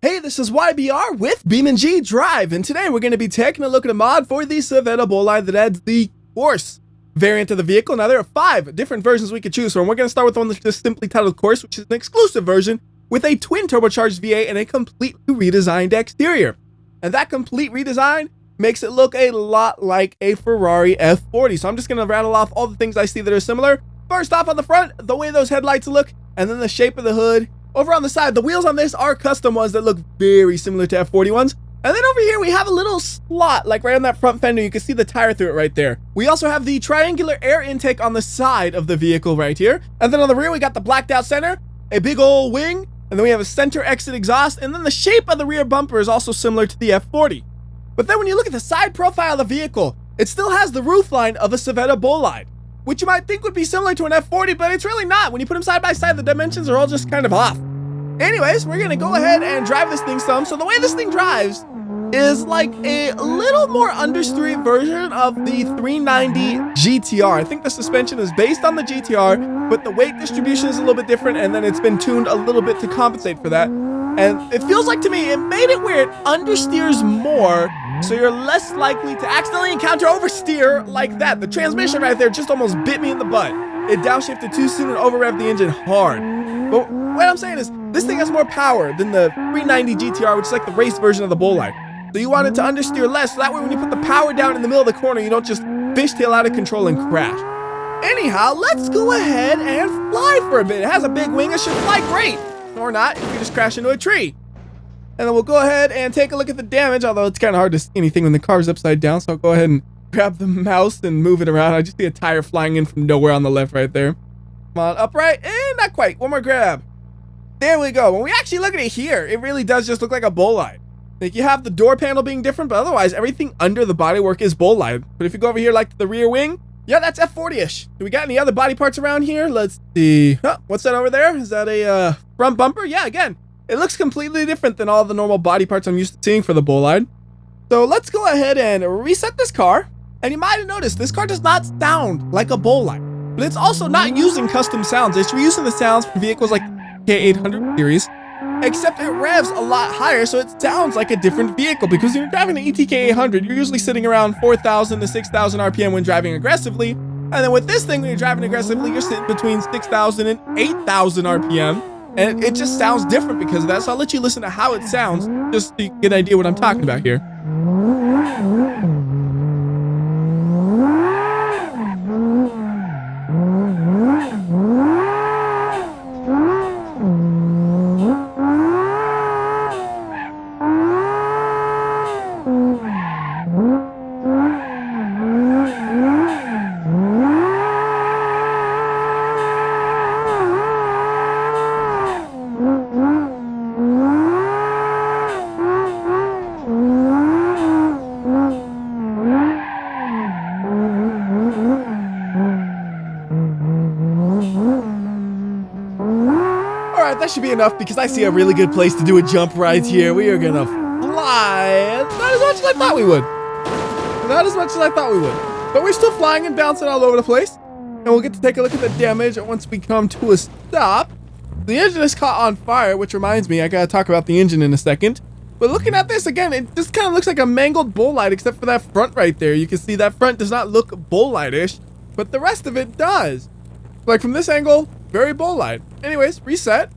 Hey, this is WhyBeAre with BeamNG.drive, and today we're going to be taking a look at a mod for the Civetta Bolide that adds the Corse variant of the vehicle. Now, there are 5 different versions we could choose from. We're going to start with the one that's just simply titled Corse, which is an exclusive version with a twin turbocharged V8 and a completely redesigned exterior. And that complete redesign makes it look a lot like a Ferrari F40. So I'm just going to rattle off all the things I see that are similar. First off, on the front, the way those headlights look, and then the shape of the hood. Over on the side, the wheels on this are custom ones that look very similar to F40 ones. And then over here, we have a little slot, like right on that front fender. You can see the tire through it right there. We also have the triangular air intake on the side of the vehicle right here. And then on the rear, we got the blacked out center, a big old wing, and then we have a center exit exhaust. And then the shape of the rear bumper is also similar to the F40. But then when you look at the side profile of the vehicle, it still has the roofline of a Civetta Bolide, which you might think would be similar to an F40, but it's really not. When you put them side by side, the dimensions are all just kind of off. Anyways, we're gonna go ahead and drive this thing some. So the way this thing drives is like a little more understeery version of the 390 GTR. I think the suspension is based on the GTR, but the weight distribution is a little bit different, and then it's been tuned a little bit to compensate for that. And it feels like to me, it made it where it understeers more, so you're less likely to accidentally encounter oversteer like that. The transmission right there just almost bit me in the butt. It downshifted too soon and over-revved the engine hard. But what I'm saying is, this thing has more power than the 390 GTR, which is like the race version of the Bolide. So you want it to understeer less, so that way when you put the power down in the middle of the corner, you don't just fishtail out of control and crash. Anyhow, let's go ahead and fly for a bit. It has a big wing, it should fly great. Or not, if you just crash into a tree. And then we'll go ahead and take a look at the damage, although it's kind of hard to see anything when the car's upside down, so I'll go ahead and grab the mouse and move it around. I just see a tire flying in from nowhere on the left right there. Come on, upright, and not quite. One more grab. There we go. When we actually look at it here, it really does just look like a Bolide. Like, you have the door panel being different, but otherwise everything under the bodywork is Bolide. But if you go over here like the rear wing, yeah, that's F40-ish. Do we got any other body parts around here? Let's see. Oh, what's that over there? Is that a front bumper? Yeah, again, it looks completely different than all the normal body parts I'm used to seeing for the Bolide. So let's go ahead and reset this car. And you might have noticed this car does not sound like a Bolide, but it's also not using custom sounds. It's reusing the sounds from vehicles like K800 series, except it revs a lot higher, so it sounds like a different vehicle. Because when you're driving an ETK 800, you're usually sitting around 4,000 to 6,000 RPM when driving aggressively. And then with this thing, when you're driving aggressively, you're sitting between 6,000 and 8,000 RPM. And it just sounds different because of that. So I'll let you listen to how it sounds, just so you can get an idea what I'm talking about here. That should be enough because I see a really good place to do a jump right here. We are gonna fly. Not as much as I thought we would. Not as much as I thought we would. But we're still flying and bouncing all over the place. And we'll get to take a look at the damage once we come to a stop. The engine is caught on fire, which reminds me, I gotta talk about the engine in a second. But looking at this again, it just kind of looks like a mangled Bolide, except for that front right there. You can see that front does not look Bolide-ish, but the rest of it does. Like from this angle, very Bolide. Anyways, reset.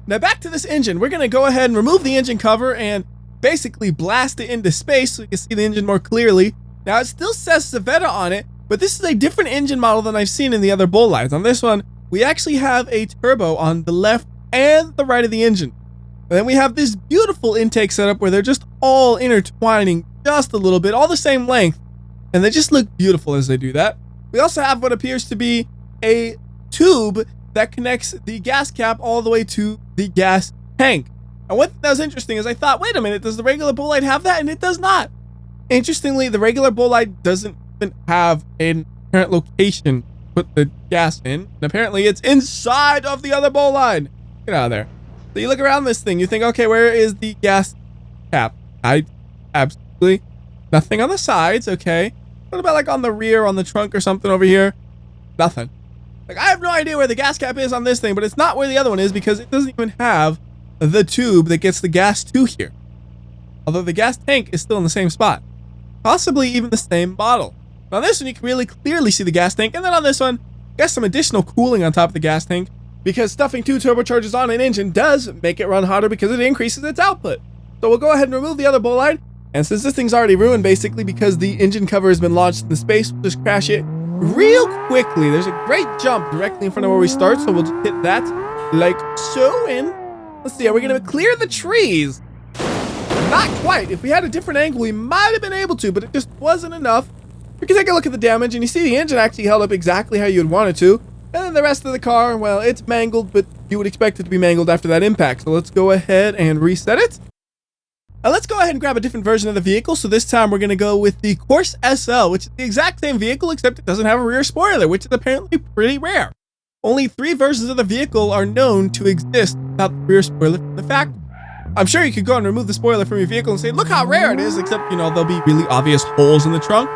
Now back to this engine, we're gonna go ahead and remove the engine cover and basically blast it into space so you can see the engine more clearly. Now it still says Civetta on it, but this is a different engine model than I've seen in the other Bolides. On this one, we actually have a turbo on the left and the right of the engine. And then we have this beautiful intake setup where they're just all intertwining just a little bit, all the same length, and they just look beautiful as they do that. We also have what appears to be a tube that connects the gas cap all the way to the gas tank. And what that was interesting is I thought, wait a minute, does the regular Bolide have that? And it does not. Interestingly, the regular Bolide doesn't even have an apparent location to put the gas in. And apparently it's inside of the other Bolide. Get out of there. So you look around this thing, you think, okay, where is the gas cap? Absolutely nothing on the sides, okay. What about like on the rear, on the trunk or something over here? Nothing. Like, I have no idea where the gas cap is on this thing, but it's not where the other one is because it doesn't even have the tube that gets the gas to here. Although the gas tank is still in the same spot. Possibly even the same bottle. On this one, you can really clearly see the gas tank. And then on this one, get some additional cooling on top of the gas tank, because stuffing 2 turbochargers on an engine does make it run hotter because it increases its output. So we'll go ahead and remove the other bolide. And since this thing's already ruined, basically, because the engine cover has been launched into space, we'll just crash it real quickly. There's a great jump directly in front of where we start, so we'll just hit that like so. And let's see, are we going to clear the trees? Not quite. If we had a different angle, we might have been able to, but it just wasn't enough. We can take a look at the damage, and you see the engine actually held up exactly how you'd want it to. And then the rest of the car, well, it's mangled, but you would expect it to be mangled after that impact. So let's go ahead and reset it. Let's go ahead and grab a different version of the vehicle. So this time we're going to go with the Corse SL, which is the exact same vehicle, except it doesn't have a rear spoiler, which is apparently pretty rare. Only 3 versions of the vehicle are known to exist without the rear spoiler from the factory. I'm sure you could go and remove the spoiler from your vehicle and say, look how rare it is, except, there'll be really obvious holes in the trunk.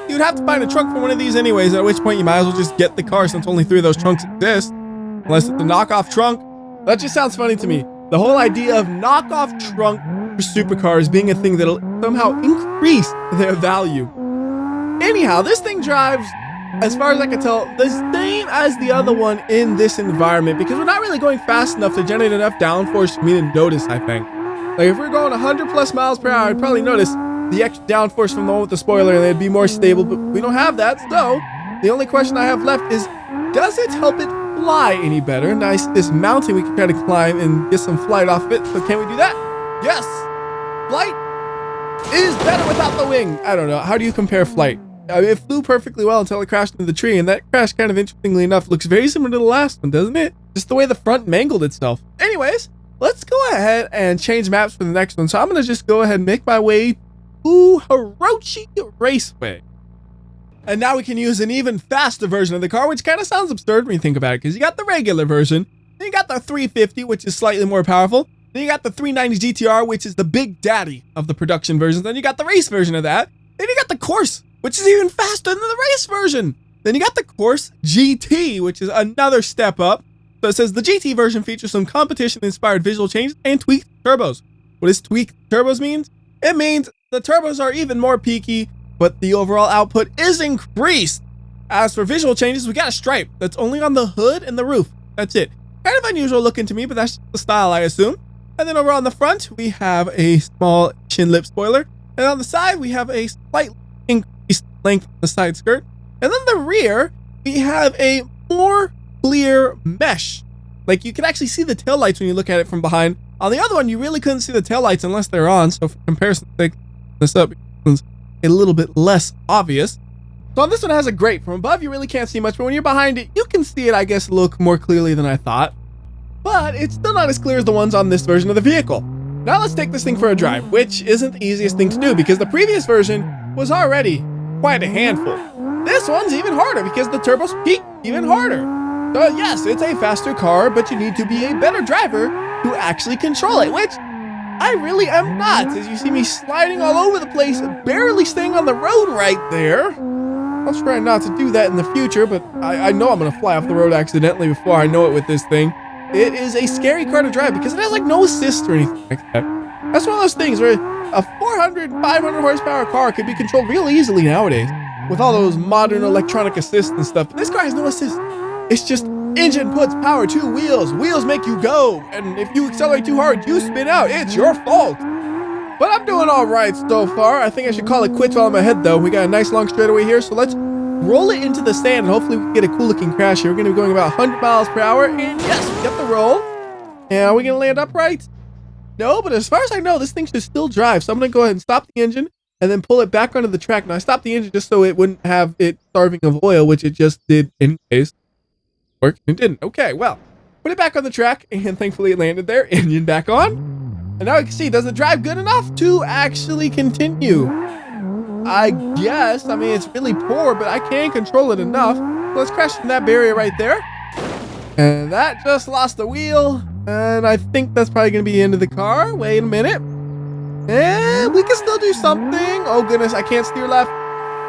You'd have to find a trunk for one of these anyways, at which point you might as well just get the car since only 3 of those trunks exist. Unless it's a knockoff trunk. That just sounds funny to me. The whole idea of knockoff trunk for supercars being a thing that'll somehow increase their value. Anyhow, this thing drives, as far as I can tell, the same as the other one in this environment, because we're not really going fast enough to generate enough downforce for me to notice, I think. Like if we're going 100 plus miles per hour, I'd probably notice the extra downforce from the one with the spoiler and it'd be more stable, but we don't have that. So the only question I have left is, does it help it fly any better? Nice, this mountain we can try to climb and get some flight off of it. So can we do that? Yes! Flight is better without the wing. I don't know. How do you compare flight? It flew perfectly well until it crashed into the tree, and that crash, kind of interestingly enough, looks very similar to the last one, doesn't it? Just the way the front mangled itself. Anyways, let's go ahead and change maps for the next one. So I'm going to just go ahead and make my way to Hirochi Raceway. And now we can use an even faster version of the car, which kind of sounds absurd when you think about it, because you got the regular version, then you got the 350, which is slightly more powerful, then you got the 390 GTR, which is the big daddy of the production versions, then you got the race version of that, then you got the Corse, which is even faster than the race version, then you got the Corse GT, which is another step up. So it says the GT version features some competition-inspired visual changes and tweaked turbos. What does tweaked turbos mean? It means the turbos are even more peaky, but the overall output is increased. As for visual changes, we got a stripe that's only on the hood and the roof. That's it. Kind of unusual looking to me, but that's the style, I assume. And then over on the front, we have a small chin lip spoiler. And on the side, we have a slight increased length on the side skirt. And then the rear, we have a more clear mesh. Like you can actually see the taillights when you look at it from behind. On the other one, you really couldn't see the taillights unless they're on. So for comparison's sake, this up becomes a little bit less obvious. So on this one, it has a grate. From above, you really can't see much, but when you're behind it, you can see it, I guess, look more clearly than I thought. But it's still not as clear as the ones on this version of the vehicle. Now let's take this thing for a drive, which isn't the easiest thing to do because the previous version was already quite a handful. This one's even harder because the turbos peak even harder. So yes, it's a faster car, but you need to be a better driver to actually control it, which I really am not, as you see me sliding all over the place, barely staying on the road right there. I'll try not to do that in the future, but I know I'm going to fly off the road accidentally before I know it with this thing. It is a scary car to drive because it has like no assist or anything like that. That's one of those things where a 400, 500 horsepower car could be controlled real easily nowadays with all those modern electronic assists and stuff. But this car has no assist. It's just engine puts power to wheels. Wheels make you go. And if you accelerate too hard, you spin out. It's your fault. But I'm doing all right so far. I think I should call it quits while I'm ahead, though. We got a nice long straightaway here, so let's roll it into the sand, and hopefully we can get a cool looking crash here. We're going to be going about 100 miles per hour, and yes, we got the roll. And are we going to land upright? No, but as far as I know, this thing should still drive. So I'm going to go ahead and stop the engine and then pull it back onto the track. Now, I stopped the engine just so it wouldn't have it starving of oil, which it just did anyways. Work, it didn't. Okay, well, put it back on the track, and thankfully it landed there. Engine back on. And now you can see, does it drive good enough to actually continue? I guess. I mean, it's really poor, but I can control it enough. So let's crash in that barrier right there. And that just lost the wheel. And I think that's probably going to be the end of the car. Wait a minute. And we can still do something. Oh, goodness. I can't steer left.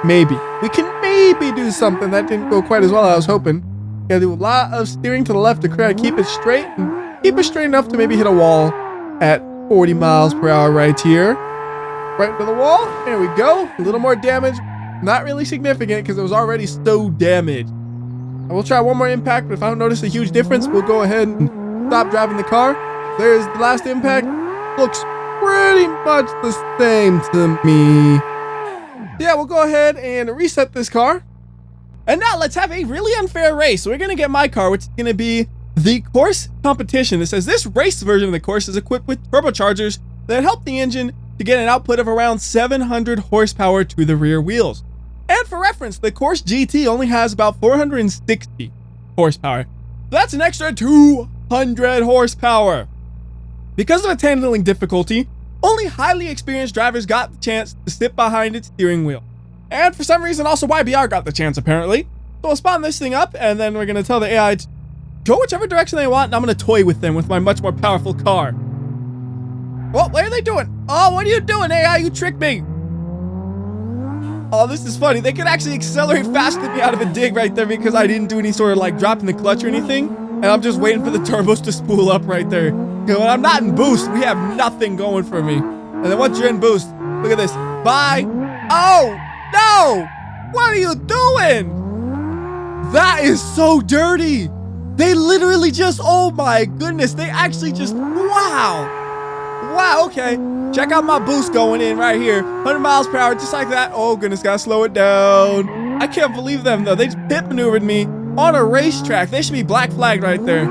Maybe. We can maybe do something. That didn't go quite as well as I was hoping. Got to do a lot of steering to the left to try to keep it straight. And keep it straight enough to maybe hit a wall. at 40 miles per hour right here. Right into the wall. There we go. A little more damage. Not really significant because it was already so damaged. I will try one more impact, but if I don't notice a huge difference, we'll go ahead and stop driving the car. There's the last impact. Looks pretty much the same to me. Yeah, we'll go ahead and reset this car. And now let's have a really unfair race. So we're going to get my car, which is going to be the Corse Competition. It says this race version of the Corse is equipped with turbochargers that help the engine to get an output of around 700 horsepower to the rear wheels. And for reference, the Corse GT only has about 460 horsepower. So that's an extra 200 horsepower. Because of its handling difficulty, only highly experienced drivers got the chance to sit behind its steering wheel. And for some reason, also WhyBeAre got the chance, apparently. So we'll spawn this thing up, and then we're going to tell the AI to go whichever direction they want, and I'm going to toy with them with my much more powerful car. Well, what are they doing? Oh, what are you doing, AI? You tricked me. Oh, this is funny. They could actually accelerate faster than me out of a dig right there because I didn't do any sort of like dropping the clutch or anything. And I'm just waiting for the turbos to spool up right there. When I'm not in boost, we have nothing going for me. And then once you're in boost, look at this. Bye. Oh, no. What are you doing? That is so dirty. They literally just, oh my goodness. They actually just, wow. Wow, okay. Check out my boost going in right here. 100 miles per hour, just like that. Oh goodness, gotta slow it down. I can't believe them though. They just pit maneuvered me on a racetrack. They should be black flagged right there.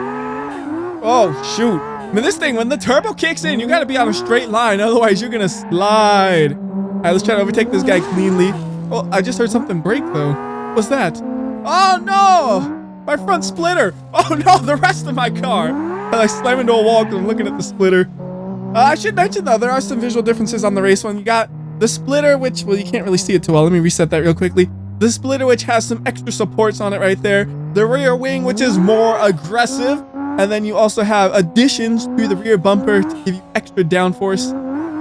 Oh shoot. I mean, this thing, when the turbo kicks in, you gotta be on a straight line. Otherwise, you're gonna slide. All right, let's try to overtake this guy cleanly. Oh, I just heard something break though. What's that? Oh no! My front splitter. Oh no, the rest of my car. I slam into a wall because I'm looking at the splitter. I should mention though, there are some visual differences on the race one. You got the splitter, which, well, you can't really see it too well. Let me reset that real quickly. The splitter, which has some extra supports on it right there. The rear wing, which is more aggressive. And then you also have additions to the rear bumper to give you extra downforce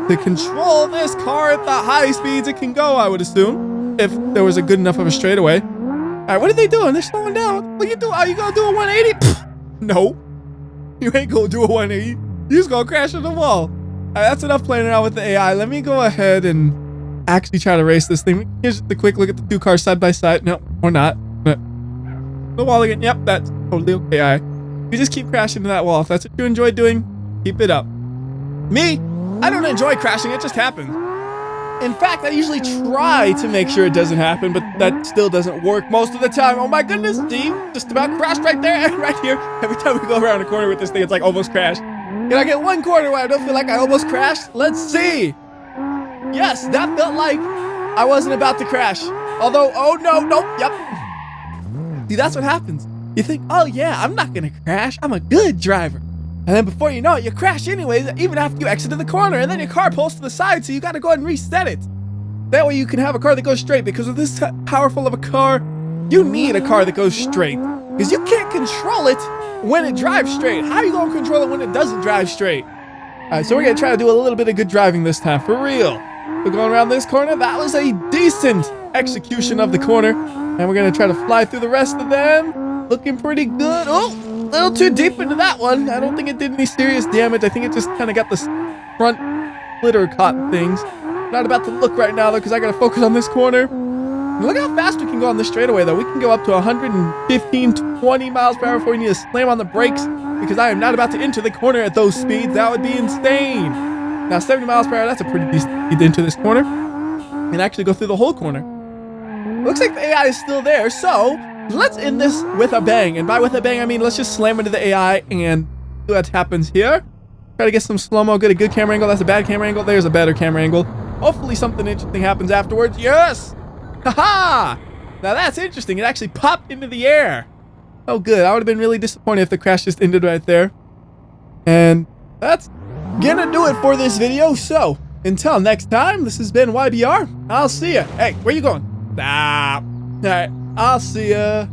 to control this car at the high speeds it can go, I would assume, if there was a good enough of a straightaway. All right, what are they doing? They're slowing down. What you do? Are you gonna do a 180? Pfft, no, you ain't gonna do a 180. You just gonna crash into the wall. All right, that's enough playing around with the AI. Let me go ahead and actually try to race this thing. Here's the quick look at the two cars side by side. No, or not. The wall again. Yep, that's totally okay. All right. You just keep crashing into that wall. If that's what you enjoy doing, keep it up. Me, I don't enjoy crashing. It just happens. In fact, I usually try to make sure it doesn't happen, but that still doesn't work most of the time. Oh my goodness, Steve, just about crashed right there and right here. Every time we go around a corner with this thing, it's like almost crashed. Can I get one corner where I don't feel like I almost crashed? Let's see. Yes, that felt like I wasn't about to crash. Although, oh no, nope, yep. See, that's what happens. You think, oh yeah, I'm not gonna crash. I'm a good driver. And then before you know it, you crash anyways, even after you exited the corner, and then your car pulls to the side, so you gotta go ahead and reset it. That way you can have a car that goes straight, because with this powerful of a car, you need a car that goes straight. Because you can't control it when it drives straight. How are you gonna control it when it doesn't drive straight? All right, so we're gonna try to do a little bit of good driving this time, for real. We're going around this corner. That was a decent execution of the corner. And we're gonna try to fly through the rest of them. Looking pretty good. Oh, a little too deep into that one. I don't think it did any serious damage. I think it just kind of got the front splitter caught in things. Not about to look right now though, because I gotta focus on this corner. Look how fast we can go on this straightaway though. We can go up to 115, 20 miles per hour before we need to slam on the brakes, because I am not about to enter the corner at those speeds. That would be insane. Now 70 miles per hour, that's a pretty decent speed to enter this corner. And actually go through the whole corner. Looks like the AI is still there, so let's end this with a bang. And by with a bang, I mean let's just slam into the AI and see what happens here. Try to get some slow-mo, get a good camera angle. That's a bad camera angle. There's a better camera angle. Hopefully something interesting happens afterwards. Yes! Haha! Now that's interesting. It actually popped into the air. Oh, good. I would have been really disappointed if the crash just ended right there. And that's gonna do it for this video. So, until next time, this has been WhyBeAre. I'll see ya. Hey, where you going? Stop. All right, I'll see ya.